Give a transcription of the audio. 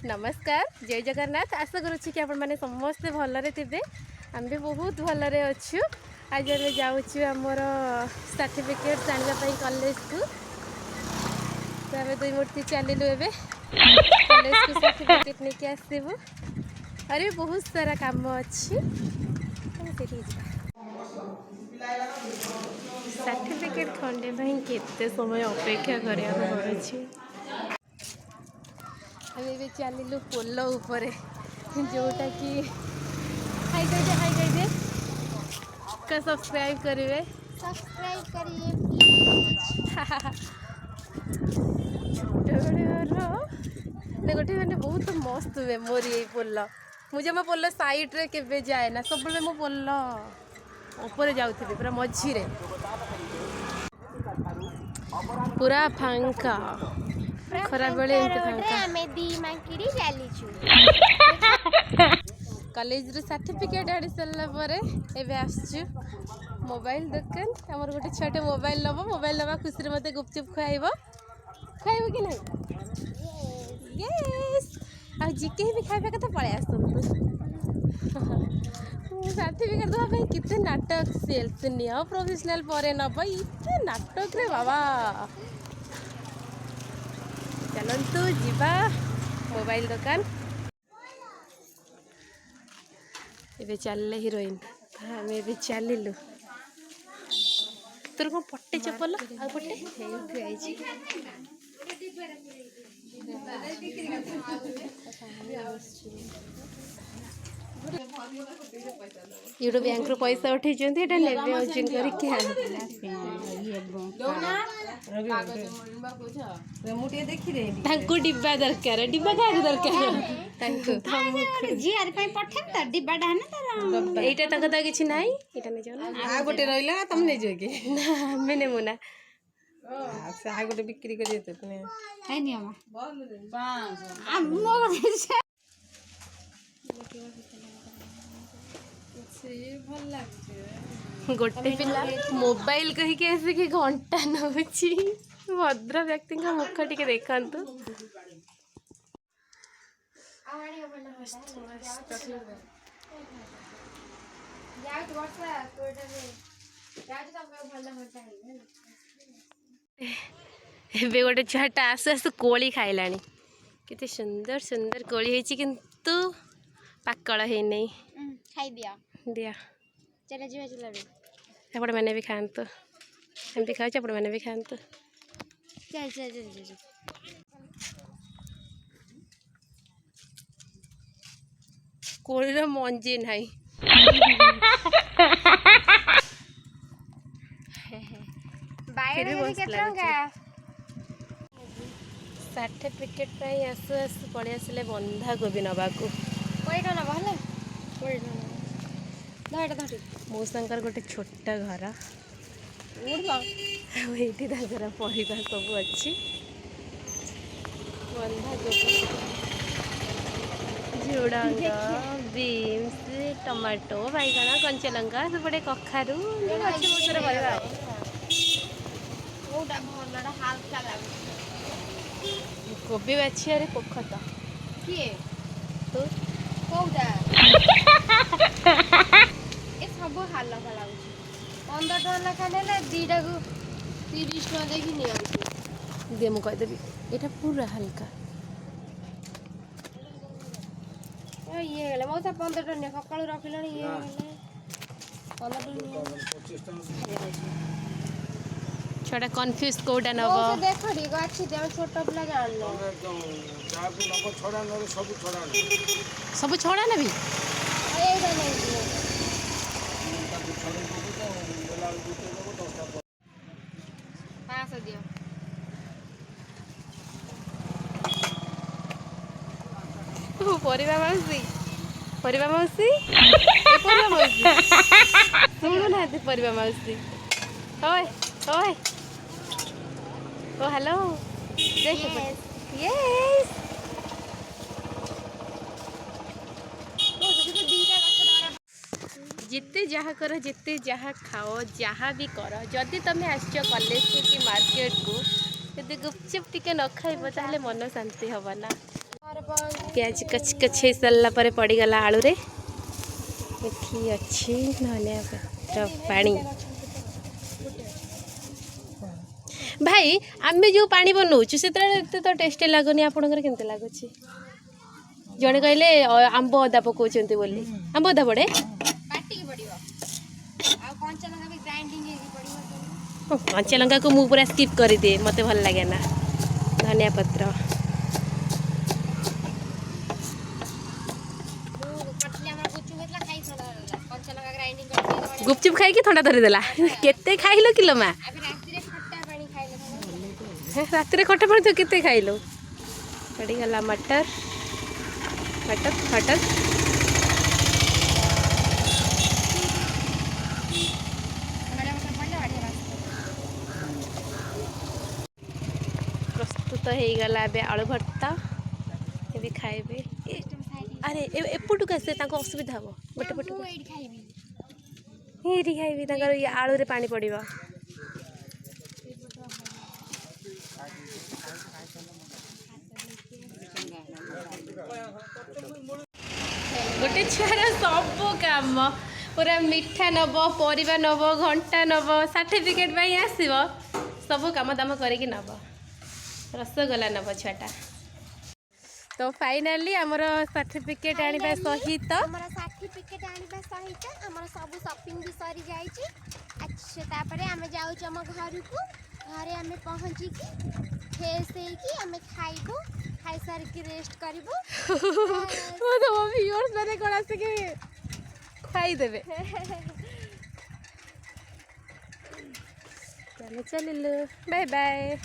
नमस्कार जय जगन्नाथ आशा करुच्छी कि आपण मैंने समस्ते भलरे थे आम भी बहुत भलरे अच्छु आज आम जाऊँ आमर सर्टिफिकेट आने कॉलेज को तो आम दुई मूर्ति चलू ए कॉलेज को सर्टिफिकेट नहीं आसबू अरे बहुत सारा काम अच्छी सर्टिफिकेट खंडे केते समय अपेक्षा करा पड़े अभी चलू पोल उपर जोटा कि हाई कही का सब्सक्राइब करेंगे गोटे मैंने बहुत मस्त मेमोरी ये पोल मुझे मो पोल साइड रे केवे जाए ना सब मो पोल ऊपर जाऊँगी पूरा मझीरे पूरा फांका खरा बेले कॉलेज रो सर्टिफिकेट आनी सारा पर एवं मोबाइल दुकान आम गोटे छुटे मोबाइल नवा खुशी मत गुपचुप खुआब कि ना यस आ जिके भी खाଇବା कथा पळै आसतु सर्टिफिकेट दवा कितने नाटक सेल्स नियो प्रोफेशनल पर नब इतने नाटक रे बाबा चलतु जीवा मोबाइल दुकान ये चल हिरोइन आम ए चलू तोर कौन पट्टे चपल आ पट्टे यूरो बैंक रो पैसा उठे ओजन कर डिब्बा दरकार डिब्बा क्या दरकार एटा कथा किसी ना यहाँ गोटे रहा तुम नहीं जाओ कि मैंने मुना आ गोटे बिक्री कर गोटे पिला मोबाइल कहीकि आसिक घंटा नौची भद्र व्यक्ति का मुख टी देखा एबे गोटे छुआटा आसु आसु कोली खाइला केते सुंदर सुंदर कोली होइछि किंतु पाकल है नहीं खाई दिया दिया चला जीवा चला रे आपण मैंने भी खांतु हम भी खाऊ आपण मैंने भी खांतु चल चल चल चल कोली मंजी नहीं सर्टिफिकेट आसु आसु पड़े आसिले बंधा कोबी नवाकू मौसा गोटे छोटा घर ये घर परिवार सब अच्छी बंधा कोबी झुड़ंग बीन्स टमाटो बैगण कंचा लंका सेपटे कखारू कोबी बाछी अरे पोखत किए तो कोउडा ए सब हाल का लगुच 15 टका लेखा नेले दीटा को 30 टका देखि नि दे मु कहदेवी एटा पूरा हल्का ये गेले मो 15 टका ने सकाळु रखिलानी ये गेले 15 टका छोटा कन्फ्यूज कोडा नबो देखो ठीक अच्छी दे छोटा पिला जान लो जाकू नबो छोड़ा न सब छोड़ा ना भी एटा नहीं दियो परिवा मौसी सुनो ना परिवा मौसी ओए ओए ओ हेलो देख यस जिते जहाँ कर जिते जहाँ खाओ जहाँ भी कर जदि तुम आस कॉलेज को कि मार्केट को यदि गुपचुप टिके न खाइब ताहले मन शांति हबना पियाज कच कच सारा पर पड़गला आलू रे एठी अच्छी धनिया पत्र पानी भाई आम जो पानी बनाऊँ से तो टेस्ट लगुनि आपंकर केमती लगुच जड़े कहले आंब अदा पकाउछन्ति बोली आंब अदा पड़े कंचा लंका को मु पूरा स्किप कर दिए मत भल लगे ना धनिया पत्र गुपचुप खाई थंडा धरीदेला केते खाइल किलो मा रात खटा पानी तो केते खाइल पड़गला मटर मटर मटर प्रस्तुत हो गला आलू भर्ता ये खाइबे अरे एपटू कैसे असुविधा हम गोटे पट ये खाइबी ये आलू रे पानी पड़वा गोटे छुआर सब काम पूरा मिठा नब परिवा नब घंटा नब सर्टिफिकेट आसब सब काम दाम करके नब रसगोला नब छुआटा तो फाइनाली आमर सर्टिफिकेट आने सहित सर्टिफिकेट आने सहित आम सब शॉपिंग भी सरी जाइए अच्छा तापर आम जाऊँ घर को घरे आम पहुँचिकी फ्रेश होगी आम खाइबू खाई सारिकी रेस्ट करूँ मैंने कौन आसिक खाईदेवे चलो चल बाय बाय।